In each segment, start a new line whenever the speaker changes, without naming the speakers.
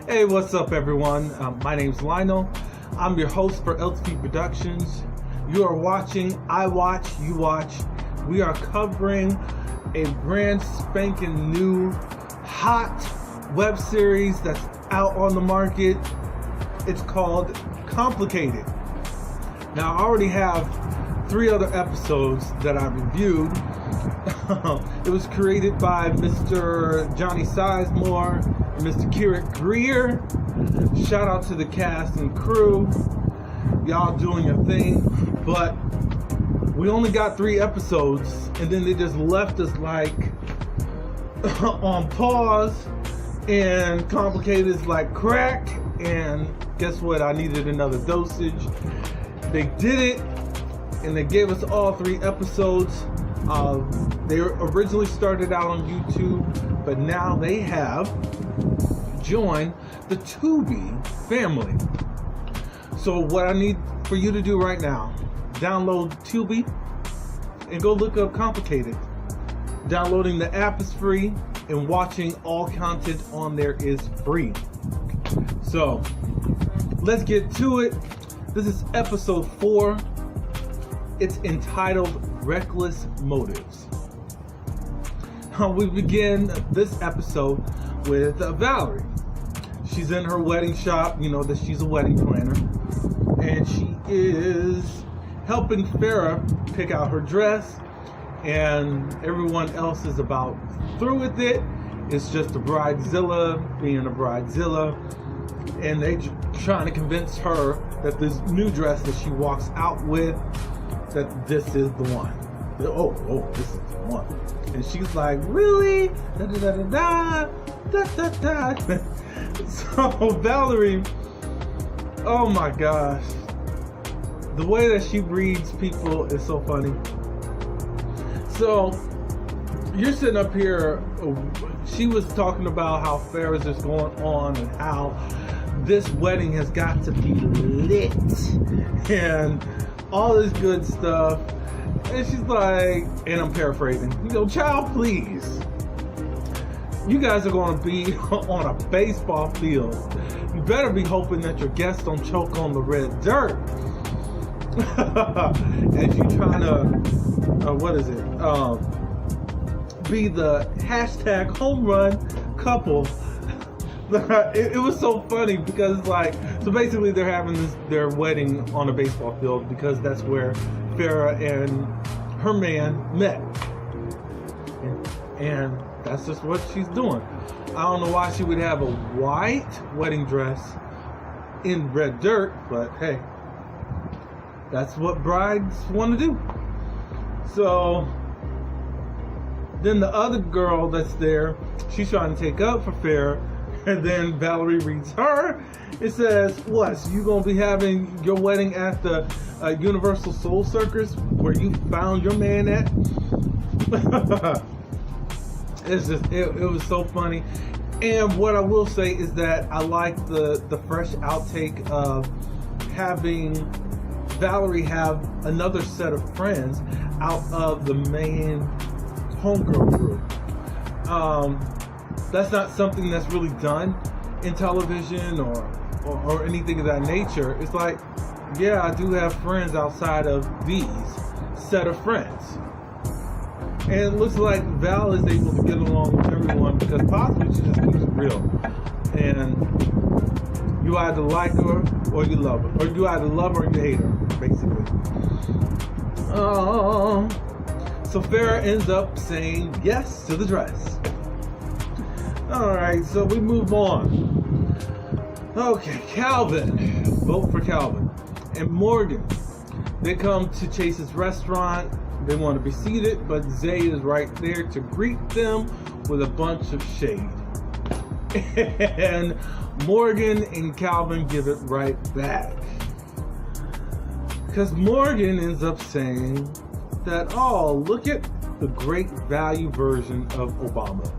Hey, what's up, everyone? My name's Lionel. I'm your host for LTV Productions. You are watching I Watch, You Watch. We are covering a brand spanking new, hot web series that's out on the market. It's called Complicated. Now, I already have 3 other episodes that I reviewed. It was created by Mr. Johnny Sizemore and Mr. Kirit Greer. Shout out to the cast and crew. Y'all doing your thing. But we only got 3 episodes, and then they just left us like on pause. And Complicated is like crack. And guess what? I needed another dosage. They did it, and they gave us all 3 episodes. They originally started out on YouTube, but now they have joined the Tubi family. So what I need for you to do right now, download Tubi and go look up Complicated. Downloading the app is free, and watching all content on there is free. So let's get to it. This is episode 4. It's entitled Reckless Motives. We begin this episode with Valerie. She's in her wedding shop. You know that she's a wedding planner. And she is helping Farrah pick out her dress. And everyone else is about through with it. It's just a bridezilla being a bridezilla. And they trying to convince her that this new dress that she walks out with, that this is the one. Oh, this is the one. And she's like, really? Da da da da da da da. So Valerie, oh my gosh, the way that she reads people is so funny. So you're sitting up here. She was talking about how Farrah's just going on and how this wedding has got to be lit and all this good stuff. And she's like, and I'm paraphrasing, child, please. You guys are going to be on a baseball field. You better be hoping that your guests don't choke on the red dirt. As you trying to, be the hashtag home run couple. It was so funny because so basically they're having their wedding on a baseball field because that's where Farrah and her man met. And that's just what she's doing. I don't know why she would have a white wedding dress in red dirt, but hey, that's what brides want to do. So then the other girl that's there, she's trying to take up for Farrah. And then Valerie reads her. It says, what? So you going to be having your wedding at the Universal Soul Circus where you found your man at? It was so funny. And what I will say is that I like the fresh outtake of having Valerie have another set of friends out of the main homegirl group. That's not something that's really done in television or anything of that nature. It's like, yeah, I do have friends outside of these set of friends. And it looks like Val is able to get along with everyone because possibly she just keeps it real. And you either like her or you love her. Or you either love her or you hate her, basically. So Farrah ends up saying yes to the dress. Alright, so we move on. Okay, Calvin. Vote for Calvin. And Morgan. They come to Chase's restaurant. They want to be seated, but Zay is right there to greet them with a bunch of shade. And Morgan and Calvin give it right back. Because Morgan ends up saying that, oh, look at the great value version of Obama.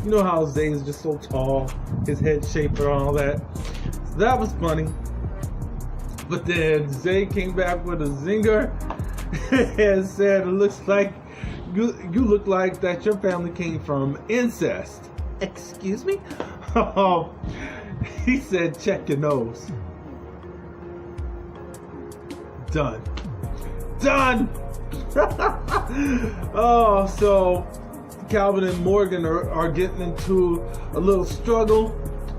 You know how Zay is just so tall, his head shaped and all that. So that was funny. But then Zay came back with a zinger and said, it looks like you look like that your family came from incest. Excuse me? He said, check your nose. Done. Oh, so Calvin and Morgan are getting into a little struggle.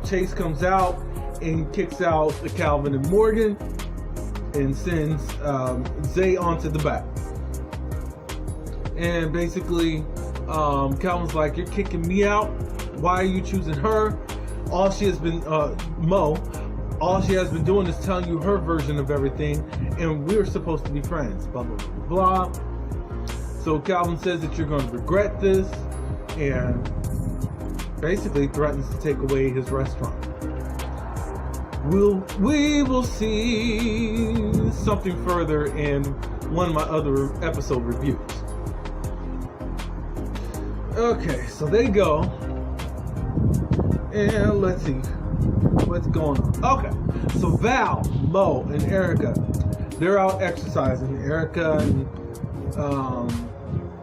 Chase comes out and kicks out Calvin and Morgan and sends Zay onto the back. And basically, Calvin's like, you're kicking me out. Why are you choosing her? All she has been, all she has been doing is telling you her version of everything, and we're supposed to be friends, blah, blah, blah, blah. So Calvin says that you're going to regret this, and basically threatens to take away his restaurant. We will see something further in one of my other episode reviews. Okay, so they go, and let's see what's going on. Okay, so Val, Mo, and Erica, they're out exercising. Erica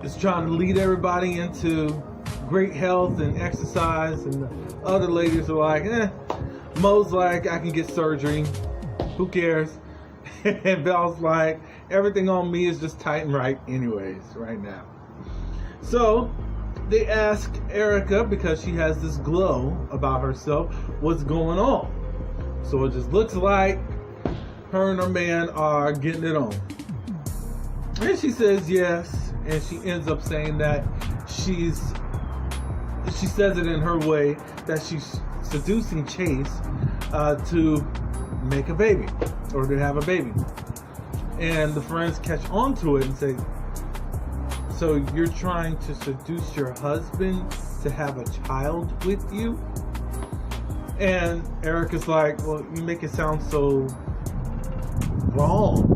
is trying to lead everybody into great health and exercise, and the other ladies are like, Mo's like, I can get surgery, who cares? And Val's like, everything on me is just tight and right anyways, right now. So they ask Erica, because she has this glow about herself, what's going on. So it just looks like her and her man are getting it on. And she says yes, and she ends up saying that she says it in her way, that she's seducing Chase to make a baby, or to have a baby. And the friends catch on to it and say, so you're trying to seduce your husband to have a child with you? And Erica's like, well, you make it sound so wrong.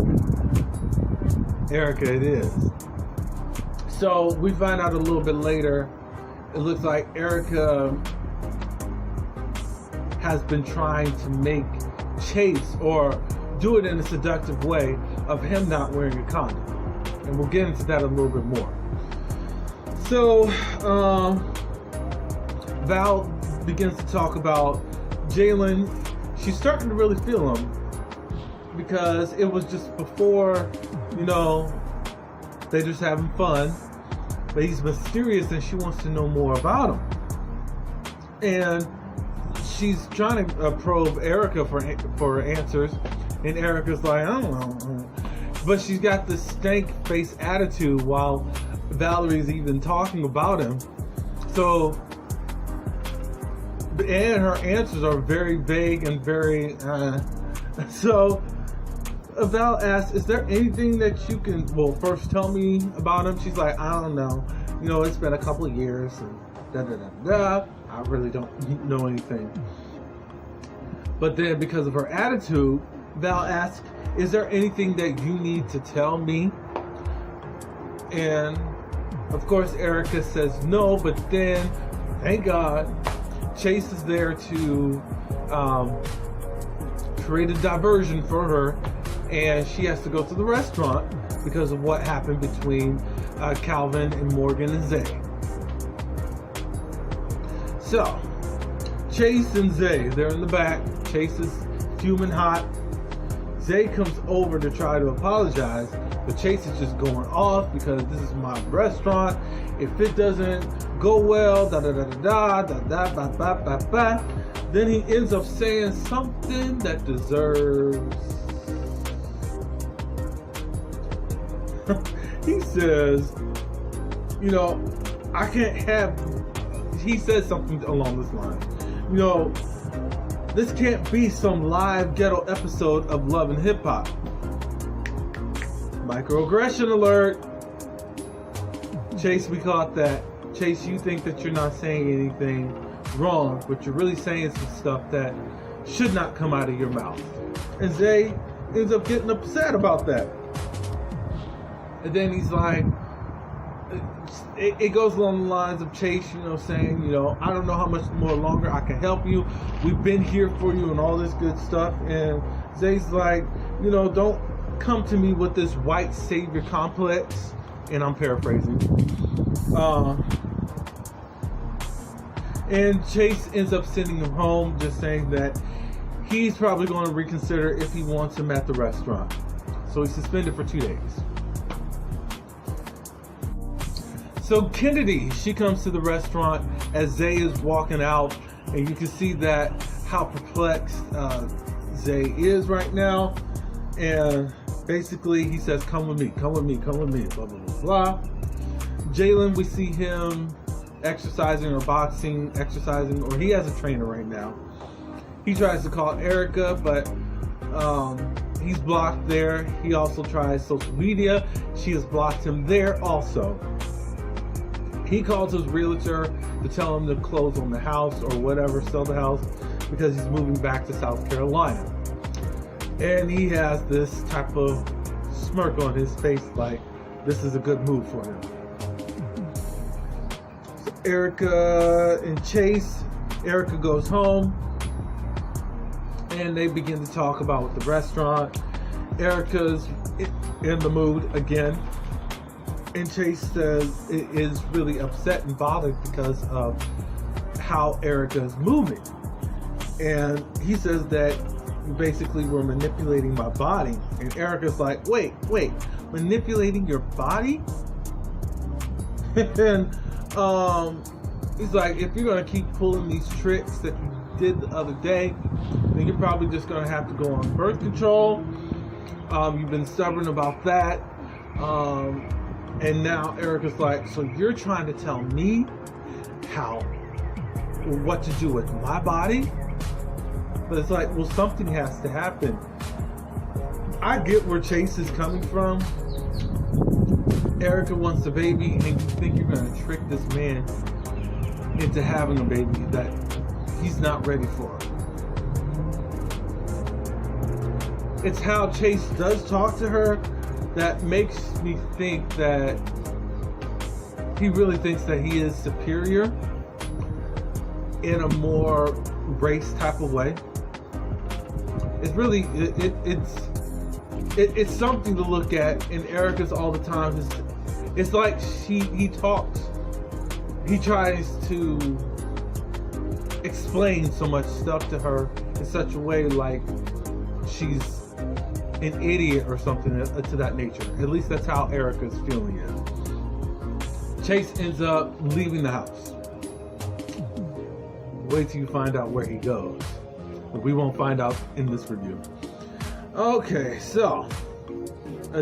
Erica, it is. So we find out a little bit later, it looks like Erica has been trying to make Chase, or do it in a seductive way, of him not wearing a condom. And we'll get into that a little bit more. So, Val begins to talk about Jalen. She's starting to really feel him, because it was just before, they're just having fun. But he's mysterious and she wants to know more about him. And she's trying to probe Erica for answers. And Erica's like, I don't know. But she's got this stank face attitude while Valerie's even talking about him. So, and her answers are very vague and very, so Val asks, is there anything that you can, first tell me about him? She's like, I don't know. It's been a couple of years and I really don't know anything. But then because of her attitude, Val asks, is there anything that you need to tell me? And of course Erica says no, but then, thank God, Chase is there to create a diversion for her, and she has to go to the restaurant because of what happened between Calvin and Morgan and Zay. So, Chase and Zay, they're in the back. Chase is fuming hot. Zay comes over to try to apologize, but Chase is just going off because this is my restaurant. If it doesn't go well, then he ends up saying something that deserves. He says, I can't have. He says something along this line. This can't be some live ghetto episode of Love and Hip Hop. Microaggression alert. Chase, we caught that. Chase, you think that you're not saying anything wrong, but you're really saying some stuff that should not come out of your mouth. And Zay ends up getting upset about that. And then he's like, it goes along the lines of Chase, saying, I don't know how much more longer I can help you. We've been here for you and all this good stuff. And Zay's like, don't come to me with this white savior complex. And I'm paraphrasing. And Chase ends up sending him home, just saying that he's probably going to reconsider if he wants him at the restaurant. So he's suspended for 2 days. So Kennedy, she comes to the restaurant as Zay is walking out, and you can see that how perplexed Zay is right now. And basically he says, come with me, come with me, come with me, blah, blah, blah, blah. Jalen, we see him exercising or boxing, exercising, or he has a trainer right now. He tries to call Erica, but he's blocked there. He also tries social media. She has blocked him there also. He calls his realtor to tell him to close on the house or whatever, sell the house, because he's moving back to South Carolina. And he has this type of smirk on his face, like this is a good move for him. So Erica and Chase, Erica goes home and they begin to talk about the restaurant. Erica's in the mood again. And Chase says it is really upset and bothered because of how Erica is moving. And he says that basically we're manipulating my body. And Erica's like, wait, manipulating your body? And he's like, if you're going to keep pulling these tricks that you did the other day, then you're probably just going to have to go on birth control. You've been stubborn about that. And now Erica's like, so you're trying to tell me what to do with my body? But it's like, well, something has to happen. I get where Chase is coming from. Erica wants a baby, and you think you're going to trick this man into having a baby that he's not ready for. It's how Chase does talk to her that makes me think that he really thinks that he is superior in a more race type of way. It's really it's something to look at. And Erica's all the time it's like he talks, he tries to explain so much stuff to her in such a way like she's an idiot or something to that nature. At least that's how Erica's feeling it. Chase ends up leaving the house. Wait till you find out where he goes. But we won't find out in this review. Okay, so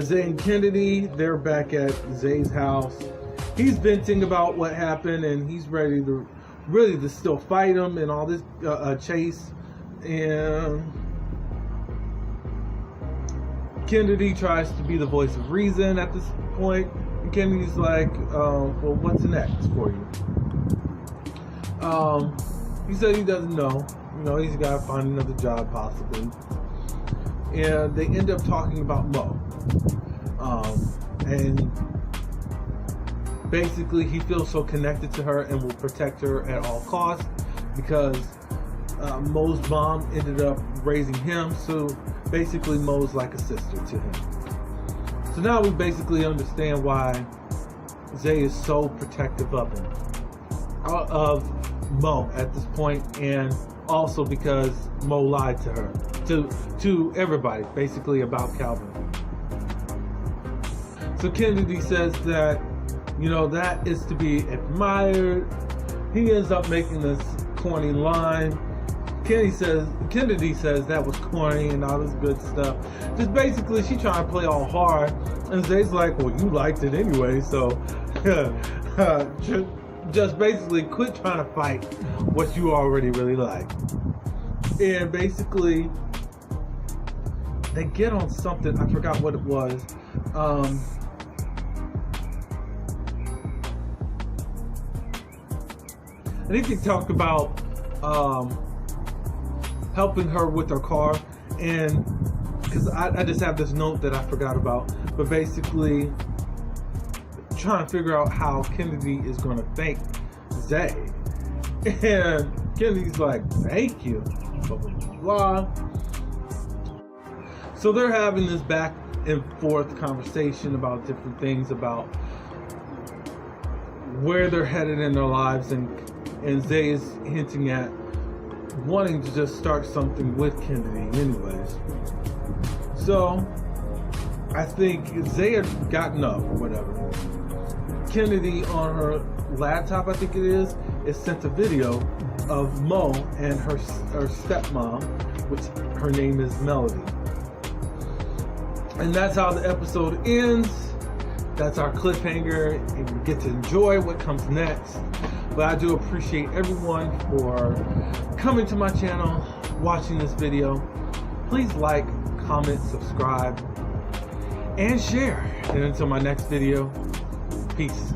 Zay and Kennedy, they're back at Zay's house. He's venting about what happened, and he's ready to still fight him and all this Chase. And Kennedy tries to be the voice of reason at this point. And Kennedy's like, well, what's next for you? He said he doesn't know. You know, he's got to find another job possibly. And they end up talking about Mo. And basically he feels so connected to her and will protect her at all costs because Mo's mom ended up raising him. So basically Mo's like a sister to him. So now we basically understand why Zay is so protective of him, of Mo at this point, and also because Mo lied to her, to everybody basically about Calvin. So Kennedy says that, you know, that is to be admired. He ends up making this corny line. Kennedy says that was corny and all this good stuff. Just basically she trying to play all hard, and Zay's like, well, you liked it anyway, so just basically quit trying to fight what you already really like. And basically they get on something, I forgot what it was. I think they talked about helping her with her car, and because I just have this note that I forgot about, but basically trying to figure out how Kennedy is going to thank Zay. And Kennedy's like, thank you, blah, blah, blah, blah. So they're having this back and forth conversation about different things, about where they're headed in their lives, and and Zay is hinting at wanting to just start something with Kennedy anyways. So I think Zay had gotten up or whatever. Kennedy on her laptop, I think it is sent a video of Mo and her stepmom, which her name is Melody. And that's how the episode ends. That's our cliffhanger, and we get to enjoy what comes next. But I do appreciate everyone for coming to my channel, watching this video. Please like, comment, subscribe, and share. And until my next video, peace.